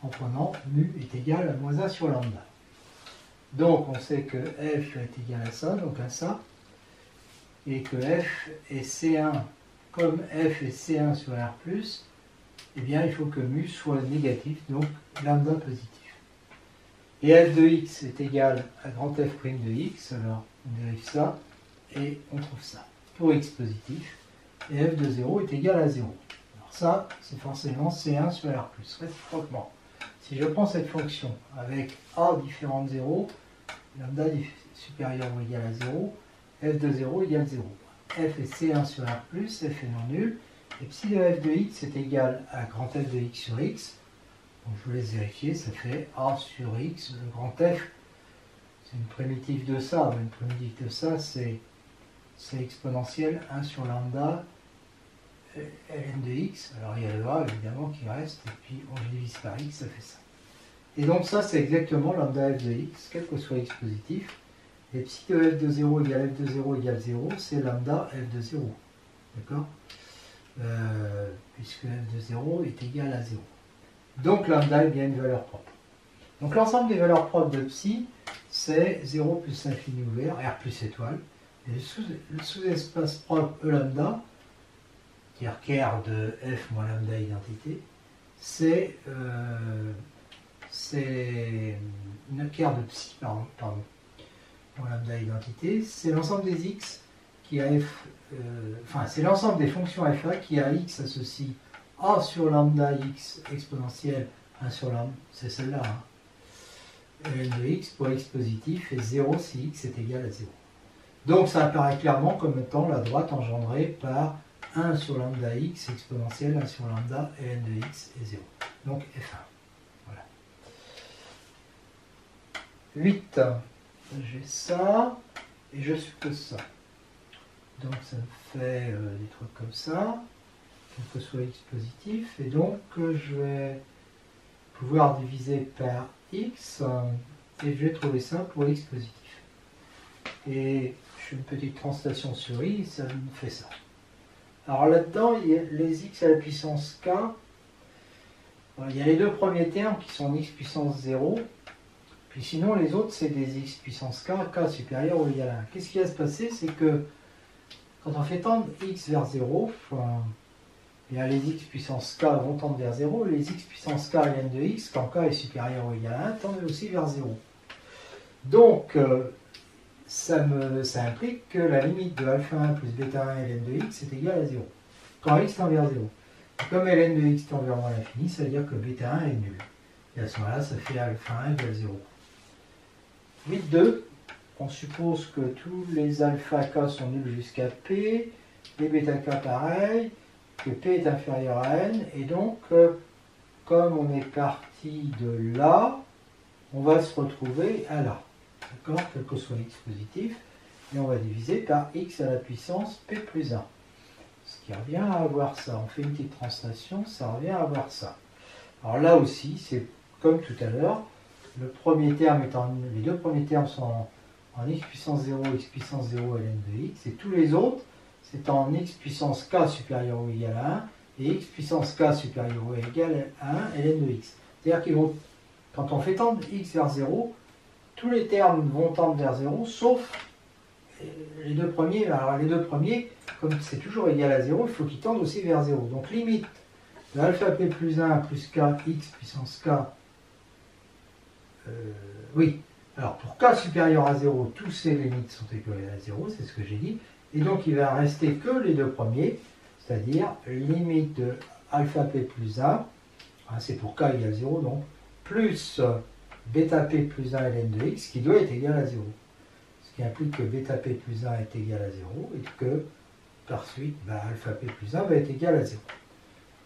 En prenant mu est égal à moins 1 sur lambda. Donc on sait que f est égal à ça, donc à ça. Et que f est C1. Comme f est C1 sur R+, eh bien il faut que mu soit négatif, donc lambda positif. Et f de x est égal à grand F' de x, alors on dérive ça, et on trouve ça. Pour x positif, et f de 0 est égal à 0. Alors ça, c'est forcément C1 sur R+, réciproquement. Si je prends cette fonction avec a différent de 0, lambda supérieur ou égal à 0, f de 0 égale 0. F est C1 sur R+, f est non nul, et si le f de x est égal à grand F de x sur x, donc je vous laisse vérifier, ça fait A sur x, le grand F, c'est une primitive de ça, une primitive de ça, c'est exponentielle 1 sur lambda ln de x, alors il y a le a évidemment qui reste, et puis on divise par x, ça fait ça. Et donc ça c'est exactement lambda f de x, quel que soit x positif. Et si de f de 0 égale f de 0 égale 0, c'est lambda f de 0. D'accord? Puisque f de 0 est égal à 0. Donc lambda est bien une valeur propre. Donc l'ensemble des valeurs propres de psi, c'est 0 plus l'infini ouvert, R plus étoile. Et le sous-espace propre E lambda, qui est R de f moins lambda identité, c'est une quart de psi, pardon. Lambda identité, c'est l'ensemble des x qui a f, c'est l'ensemble des fonctions fa qui a x associe a sur lambda x exponentielle 1 sur lambda, c'est celle-là, hein. ln de x pour x positif et 0 si x est égal à 0. Donc ça apparaît clairement comme étant la droite engendrée par 1 sur lambda x exponentielle 1 sur lambda ln de x et 0. Donc f1. Voilà. 8. J'ai ça, et je suppose ça. Donc ça me fait des trucs comme ça, quel que soit x positif, et donc je vais pouvoir diviser par x, et je vais trouver ça pour x positif. Et je fais une petite translation sur i, ça me fait ça. Alors là-dedans, il y a les x à la puissance k, il y a les deux premiers termes qui sont x puissance 0, puis sinon, les autres, c'est des x puissance k, k supérieur ou égal à 1. Qu'est-ce qui va se passer? C'est que quand on fait tendre x vers 0, bien les x puissance k vont tendre vers 0, les x puissance k ln de x, quand k est supérieur ou égal à 1, tendent aussi vers 0. Donc, ça implique que la limite de α1 plus β1 ln de x est égale à 0, quand x tend vers 0. Et comme ln de x tend vers moins l'infini, ça veut dire que β1 est nul. Et à ce moment-là, ça fait α1 égale 0. 8.2, on suppose que tous les alpha k sont nuls jusqu'à p, les bêta k pareil, que p est inférieur à n, et donc, comme on est parti de là, on va se retrouver à là. D'accord? Quel que soit x positif. et on va diviser par x à la puissance p plus 1. Ce qui revient à avoir ça. On fait une petite translation, ça revient à avoir ça. Alors là aussi, c'est comme tout à l'heure, les deux premiers termes sont en x puissance 0, x puissance 0 ln de x, et tous les autres, c'est en x puissance k supérieur ou égal à 1, et x puissance k supérieur ou égal à 1 ln de x. C'est-à-dire qu'ils vont, quand on fait tendre x vers 0, tous les termes vont tendre vers 0, sauf les deux premiers. Alors les deux premiers, comme c'est toujours égal à 0, il faut qu'ils tendent aussi vers 0. Donc limite de alpha p plus 1 plus k x puissance k, oui, alors pour k supérieur à 0, tous ces limites sont égales à 0, c'est ce que j'ai dit, et donc il va rester que les deux premiers, c'est-à-dire limite de alpha p plus 1, c'est pour k égale 0 donc, plus bêta p plus 1 ln de x qui doit être égal à 0. Ce qui implique que bêta p plus 1 est égal à 0 et que par suite alpha p plus 1 va être égal à 0.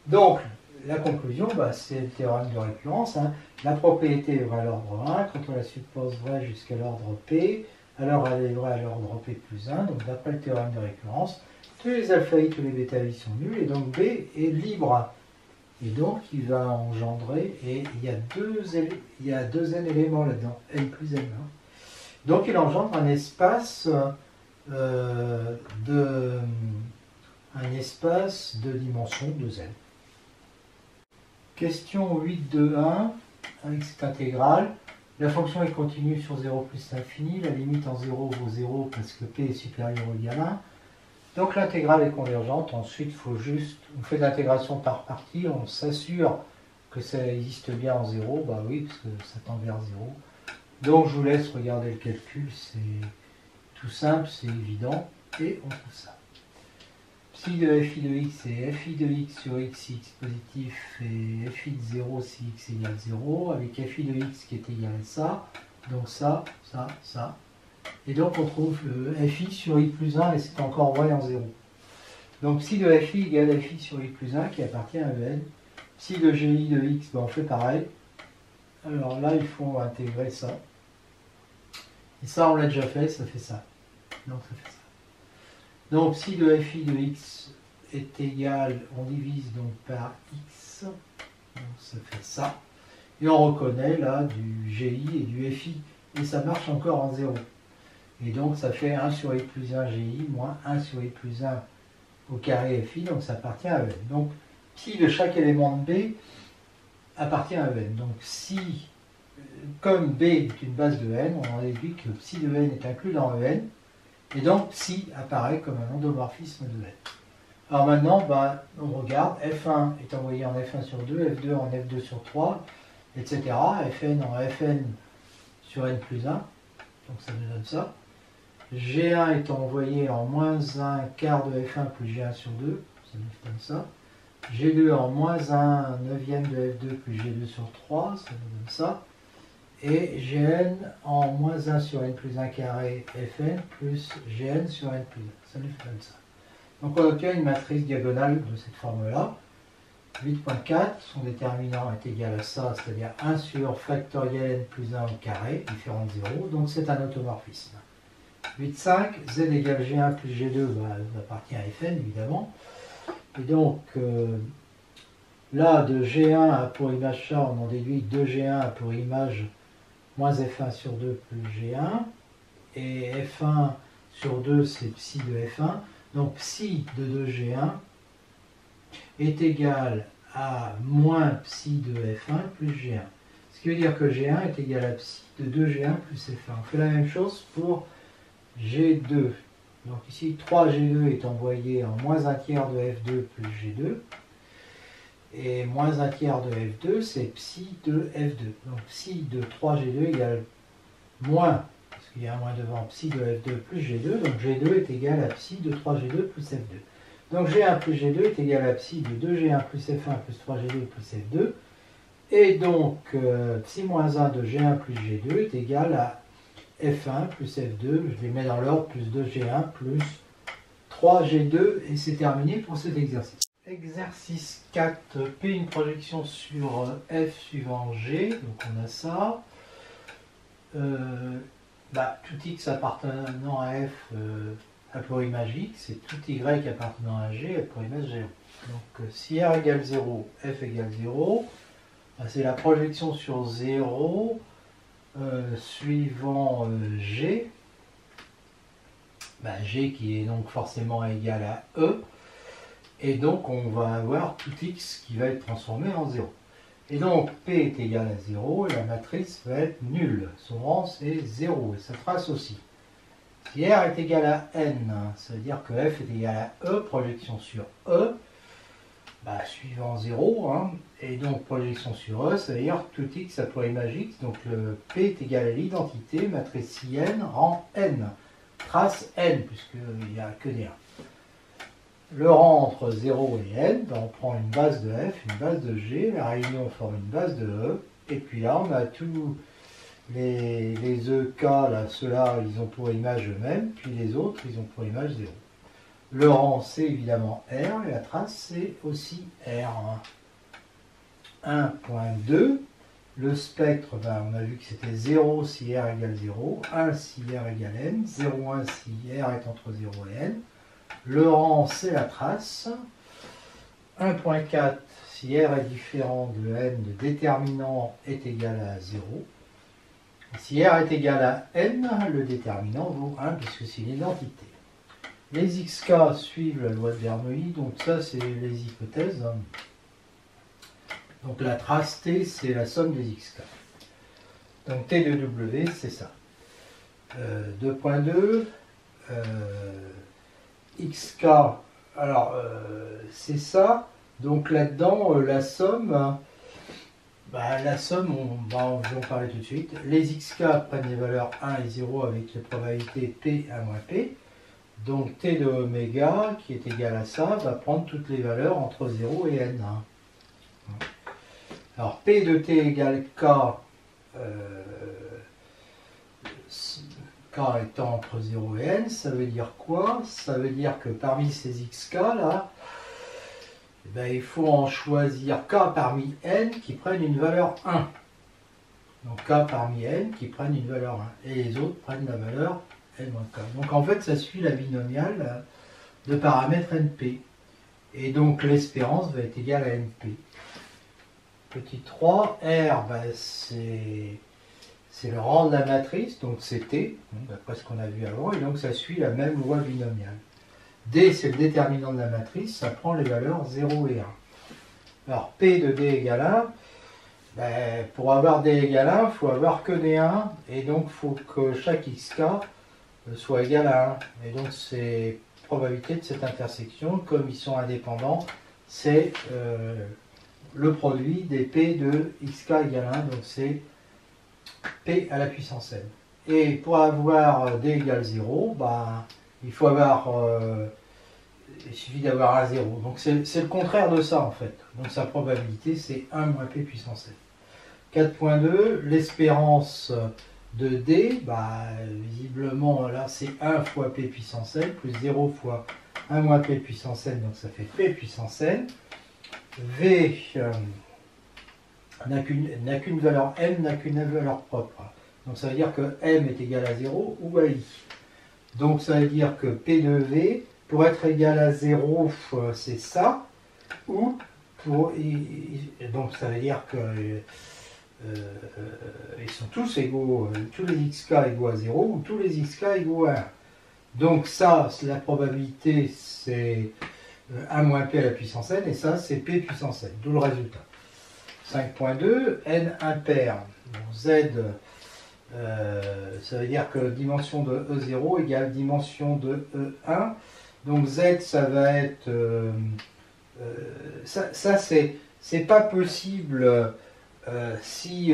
Donc la conclusion, c'est le théorème de récurrence. La propriété est vraie à l'ordre 1, quand on la suppose vraie jusqu'à l'ordre p, alors elle est vraie à l'ordre p plus 1. Donc d'après le théorème de récurrence, tous les alpha i, tous les bêta i sont nuls et donc b est libre. Et donc, il va engendrer, et il y a deux n éléments là-dedans, n plus n. Donc, il engendre un espace de dimension 2n. Question 8.2.1, avec cette intégrale. La fonction est continue sur 0 plus l'infini, la limite en 0 vaut 0 parce que p est supérieur ou égal à 1. Donc l'intégrale est convergente, ensuite on fait l'intégration par partie, on s'assure que ça existe bien en 0, oui, parce que ça tend vers 0. Donc je vous laisse regarder le calcul, c'est tout simple, c'est évident, et on trouve ça. Psi de fi de x est fi de x sur x si x positif et fi de 0 si x égale 0, avec fi de x qui est égal à ça, donc ça, ça, ça. Et donc on trouve fi sur i plus 1 et c'est encore vrai en 0. Donc psi de fi égale fi sur i plus 1 qui appartient à en. Psi de gi de x, on fait pareil. Alors là il faut intégrer ça. Et ça on l'a déjà fait, ça fait ça. Donc ça fait ça. Donc psi de fi de x est égal, on divise donc par x. Donc ça fait ça. Et on reconnaît là du gi et du fi. Et ça marche encore en 0. Et donc ça fait 1 sur i plus 1 gi moins 1 sur i plus 1 au carré fi, donc ça appartient à en. Donc psi de chaque élément de b appartient à en. Donc si, comme b est une base de n, on en déduit que psi de n est inclus dans en, et donc psi apparaît comme un endomorphisme de n. Alors maintenant, on regarde, f1 est envoyé en f1 sur 2, f2 en f2 sur 3, etc. fn en fn sur n plus 1, donc ça nous donne ça. G1 est envoyé en moins 1 quart de F1 plus G1 sur 2, ça nous donne ça. G2 en moins 1 neuvième de F2 plus G2 sur 3, ça nous donne ça. Et Gn en moins 1 sur n plus 1 carré Fn plus Gn sur n plus 1, ça nous donne ça. Donc on obtient une matrice diagonale de cette forme-là. 8.4, son déterminant est égal à ça, c'est-à-dire 1 sur factoriel n plus 1 au carré, différent de 0, donc c'est un automorphisme. 8.5, z égale G1 plus G2, ça appartient à Fn évidemment. Et donc là, de G1 à pour image ça, on en déduit 2G1 à pour image moins F1 sur 2 plus G1. Et F1 sur 2, c'est psi de F1. Donc psi de 2G1 est égal à moins psi de F1 plus G1. Ce qui veut dire que G1 est égal à psi de 2G1 plus F1. On fait la même chose pour G2. Donc ici, 3G2 est envoyé en moins 1 tiers de F2 plus G2. Et moins 1 tiers de F2, c'est psi de F2. Donc psi de 3G2 égale moins, parce qu'il y a un moins devant, psi de F2 plus G2. Donc G2 est égal à psi de 3G2 plus F2. Donc G1 plus G2 est égal à psi de 2G1 plus F1 plus 3G2 plus F2. Et donc psi moins 1 de G1 plus G2 est égal à F1 plus F2, je les mets dans l'ordre, plus 2G1 plus 3G2, et c'est terminé pour cet exercice. Exercice 4, P une projection sur F suivant G, donc on a ça. Tout x appartenant à f à plurimage x, c'est tout y appartenant à g à plurimage 0. Donc si r égale 0, f égale 0, c'est la projection sur 0 suivant g, g qui est donc forcément égal à e, et donc on va avoir tout x qui va être transformé en 0. Et donc P est égal à 0 et la matrice va être nulle. Son rang c'est 0 et sa trace aussi. Si R est égal à N, ça veut dire que F est égal à E, projection sur E, suivant 0, et donc projection sur E, ça veut dire tout x à plurimage x, donc le P est égal à l'identité, matrice IN, rang N, trace N, puisqu'il n'y a que des 1. Le rang entre 0 et n, on prend une base de f, une base de g, la réunion forme une base de e, et puis là on a tous les EK, là, ceux-là ils ont pour image eux-mêmes, puis les autres ils ont pour image 0. Le rang c'est évidemment R, et la trace c'est aussi R. 1.2, le spectre, on a vu que c'était 0 si R égale 0, 1 si R égale n, 0,1 si R est entre 0 et n. Le rang, c'est la trace. 1.4, si R est différent de n, le déterminant est égal à 0. Si R est égal à n, le déterminant vaut 1 puisque c'est l'identité. Les xk suivent la loi de Bernoulli, donc ça c'est les hypothèses. Donc la trace T, c'est la somme des xk. Donc T de W, c'est ça. 2.2, xk, alors c'est ça, donc là-dedans la somme, la somme, on va en parler tout de suite. Les xk prennent les valeurs 1 et 0 avec les probabilités p, 1 moins p, donc t de oméga qui est égal à ça va prendre toutes les valeurs entre 0 et n. Alors p de t égale k, k étant entre 0 et n, ça veut dire quoi? Ça veut dire que parmi ces xk là, il faut en choisir k parmi n qui prennent une valeur 1. Donc k parmi n qui prennent une valeur 1. Et les autres prennent la valeur n moins k. Donc en fait ça suit la binomiale de paramètres np. Et donc l'espérance va être égale à np. Petit 3, R, c'est le rang de la matrice, donc c'est T, d'après ce qu'on a vu avant, et donc ça suit la même loi binomiale. D, c'est le déterminant de la matrice, ça prend les valeurs 0 et 1. Alors, P de D égale 1, pour avoir D égale 1, il faut avoir que des 1, et donc il faut que chaque xk soit égal à 1. Et donc, c'est probabilité de cette intersection, comme ils sont indépendants, c'est le produit des P de xk égale 1, donc c'est P à la puissance n. Et pour avoir D égale 0, il faut avoir, il suffit d'avoir un 0. Donc c'est le contraire de ça en fait. Donc sa probabilité c'est 1 moins P puissance n. 4.2, l'espérance de D, visiblement là c'est 1 fois P puissance n plus 0 fois 1 moins P puissance n, donc ça fait P puissance n. V n'a qu'une valeur m, n'a qu'une valeur propre. Donc ça veut dire que m est égal à 0 ou à i. Donc ça veut dire que P de V, pour être égal à 0, c'est ça, ou pour donc ça veut dire que ils sont tous égaux, tous les xk égaux à 0, ou tous les xk égaux à 1. Donc ça, la probabilité, c'est 1 moins P à la puissance n, et ça, c'est P puissance n, d'où le résultat. 5.2, n impair. Bon, Z, ça veut dire que dimension de E0 égale dimension de E1. Donc Z, ça va être... ça c'est pas possible si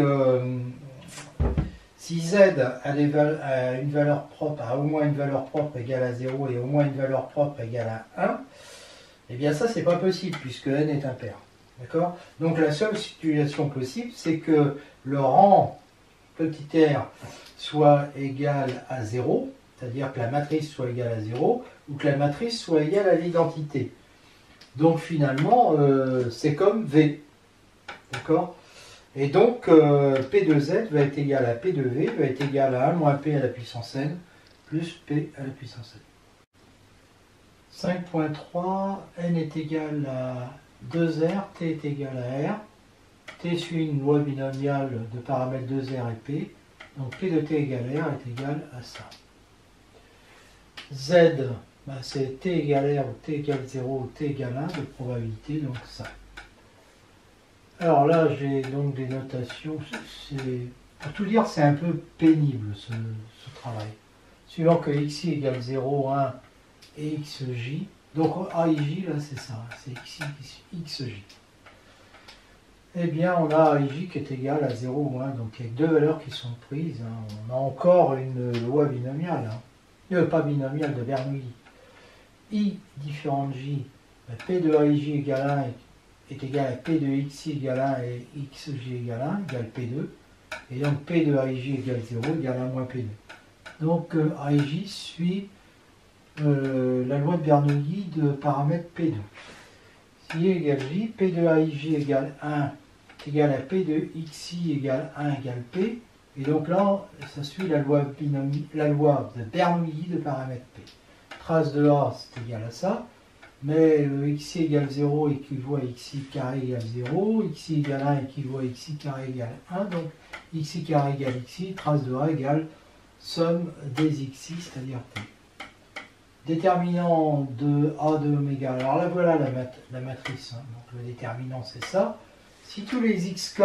Z a une valeur propre, a au moins une valeur propre égale à 0 et au moins une valeur propre égale à 1, eh bien ça c'est pas possible puisque n est impair. D'accord? Donc la seule situation possible, c'est que le rang petit r soit égal à 0, c'est-à-dire que la matrice soit égale à 0, ou que la matrice soit égale à l'identité. Donc finalement, c'est comme V. D'accord? Et donc, P de Z va être égal à P de V, va être égal à 1 moins P à la puissance n, plus P à la puissance n. 5.3, n est égal à 2R, t est égal à R. T suit une loi binomiale de paramètres 2R et P. Donc P de t égale R est égal à ça. Z, bah, c'est t égale R ou t égale 0 ou t égale 1 de probabilité, donc ça. Alors là, j'ai donc des notations. Pour tout dire, c'est un peu pénible ce travail. Suivant que xi égale 0, 1 et xj. Donc aij, là, c'est ça, c'est xj. Eh bien, on a aij qui est égal à 0 ou 1, donc il y a deux valeurs qui sont prises. Hein. On a encore une loi binomiale, hein. Pas binomiale, de Bernoulli. I différent de j, p de aij égale 1 est égal à p de xi égale 1 et xj égale 1, égale p2. Et donc p de aij égale 0 égale 1 moins p2. Donc aij suit la loi de Bernoulli de paramètre P2. Si I égale J, P de aij égale 1 est égal à P de xi égale 1 égale P. Et donc là, ça suit la loi de Bernoulli de paramètre P. Trace de A, c'est égal à ça. Mais xi égale 0 équivaut à xi carré égale 0. Xi égale 1 équivaut à xi carré égale 1. Donc xi carré égale xi, trace de A égale somme des xi, c'est-à-dire T. Déterminant de A de oméga. Alors là, voilà la matrice. Hein. Donc le déterminant, c'est ça. Si tous les xk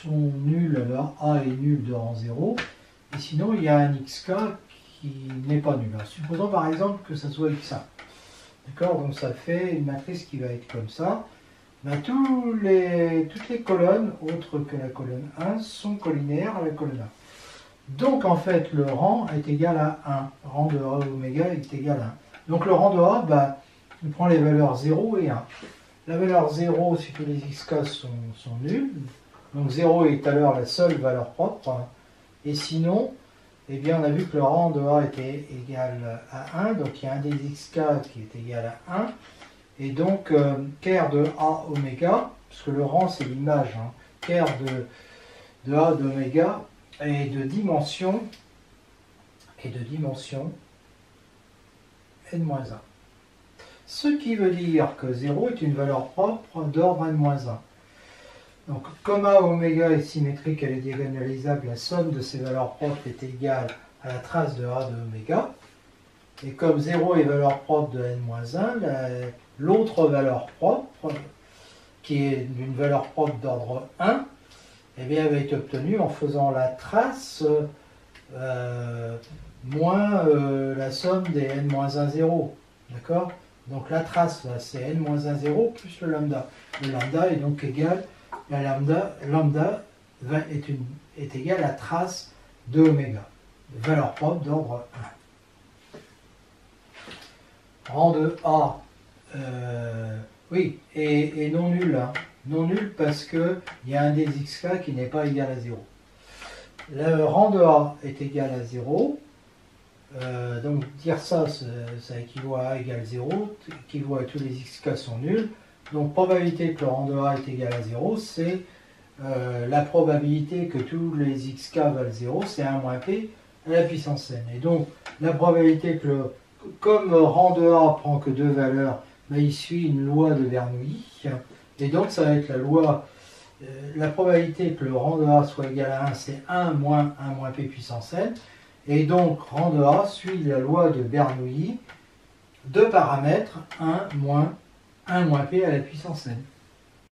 sont nuls, alors A est nul de rang 0. Et sinon, il y a un xk qui n'est pas nul. Alors, supposons par exemple que ça soit x1. D'accord? Donc ça fait une matrice qui va être comme ça. Ben, toutes les colonnes, autres que la colonne 1, sont collinaires à la colonne 1. Donc en fait, le rang est égal à 1. Rang de A oméga est égal à 1. Donc le rang de A, bah, il prend les valeurs 0 et 1. La valeur 0, si tous les xk sont nuls, donc 0 est tout à l'heure la seule valeur propre. Hein. Et sinon, eh bien, on a vu que le rang de A était égal à 1. Donc il y a un des xk qui est égal à 1. Et donc, ker de A oméga, parce que le rang c'est l'image, hein, ker de A d'oméga, et de dimension n-1. Ce qui veut dire que 0 est une valeur propre d'ordre n-1. Donc comme A oméga est symétrique, elle est diagonalisable, la somme de ces valeurs propres est égale à la trace de A de oméga. Et comme 0 est valeur propre de n-1, l'autre valeur propre, qui est une valeur propre d'ordre 1, eh bien, elle va être obtenue en faisant la trace moins la somme des n-1, 0. D'accord? Donc la trace, c'est n-1, 0 plus le lambda. Le lambda est donc égal, la lambda est égal à trace de oméga. Valeur propre d'ordre 1. Rang de A. Oui, et non nul. Hein. Non nul parce qu'il y a un des xk qui n'est pas égal à 0. Le rang de A est égal à 0. Donc dire ça, ça équivaut à A égale 0, équivaut à tous les xk sont nuls. Donc probabilité que le rang de A est égal à 0, c'est la probabilité que tous les xk valent 0, c'est 1 moins p à la puissance n. Et donc la probabilité que, comme rang de A prend que deux valeurs, ben, il suit une loi de Bernoulli. Et donc ça va être la probabilité que le rang de A soit égal à 1, c'est 1 moins p puissance n. Et donc rang de A suit la loi de Bernoulli, deux paramètres, 1 moins p à la puissance n.